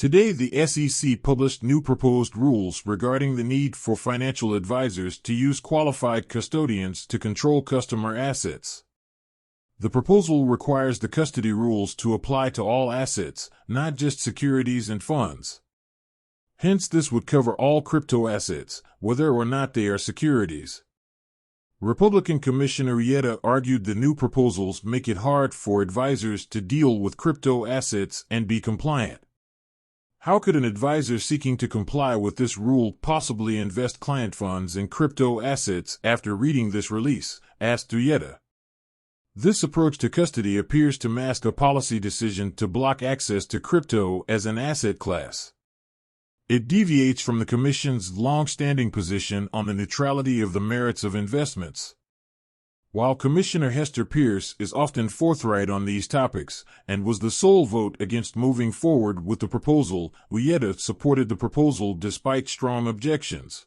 Today, the SEC published new proposed rules regarding the need for financial advisors to use qualified custodians to control customer assets. The proposal requires the custody rules to apply to all assets, not just securities and funds. Hence, this would cover all crypto assets, whether or not they are securities. Republican Commissioner Yetta argued the new proposals make it hard for advisors to deal with crypto assets and be compliant. How could an advisor seeking to comply with this rule possibly invest client funds in crypto assets after reading this release? Asked Yetta. This approach to custody appears to mask a policy decision to block access to crypto as an asset class. It deviates from the Commission's long-standing position on the neutrality of the merits of investments. While Commissioner Hester Pierce is often forthright on these topics, and was the sole vote against moving forward with the proposal, Yetta supported the proposal despite strong objections.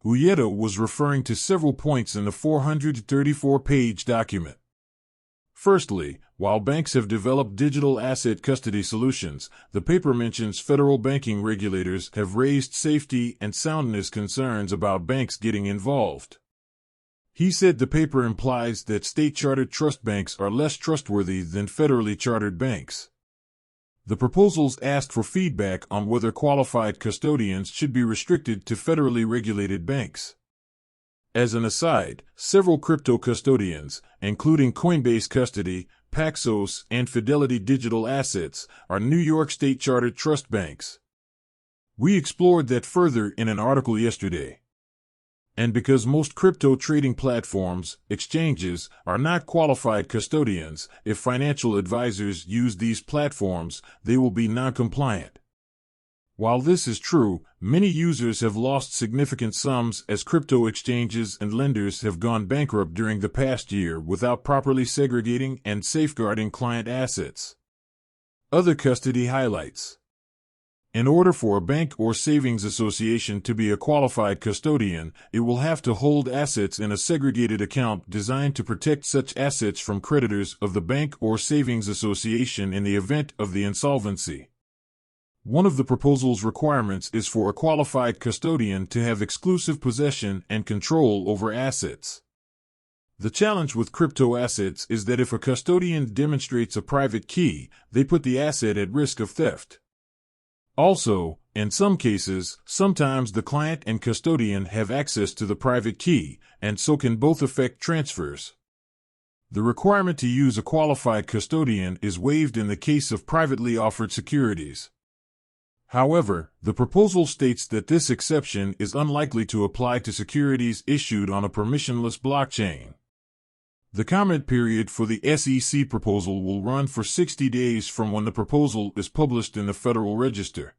Yetta was referring to several points in the 434-page document. Firstly, while banks have developed digital asset custody solutions, the paper mentions federal banking regulators have raised safety and soundness concerns about banks getting involved. He said the paper implies that state-chartered trust banks are less trustworthy than federally chartered banks. The proposals asked for feedback on whether qualified custodians should be restricted to federally regulated banks. As an aside, several crypto custodians, including Coinbase Custody, Paxos, and Fidelity Digital Assets, are New York state-chartered trust banks. We explored that further in an article yesterday. And because most crypto trading platforms, exchanges, are not qualified custodians, if financial advisors use these platforms, they will be non-compliant. While this is true, many users have lost significant sums as crypto exchanges and lenders have gone bankrupt during the past year without properly segregating and safeguarding client assets. Other custody highlights. In order for a bank or savings association to be a qualified custodian, it will have to hold assets in a segregated account designed to protect such assets from creditors of the bank or savings association in the event of the insolvency. One of the proposal's requirements is for a qualified custodian to have exclusive possession and control over assets. The challenge with crypto assets is that if a custodian demonstrates a private key, they put the asset at risk of theft. Also, in some cases, sometimes the client and custodian have access to the private key, and so can both affect transfers. The requirement to use a qualified custodian is waived in the case of privately offered securities. However, the proposal states that this exception is unlikely to apply to securities issued on a permissionless blockchain. The comment period for the SEC proposal will run for 60 days from when the proposal is published in the Federal Register.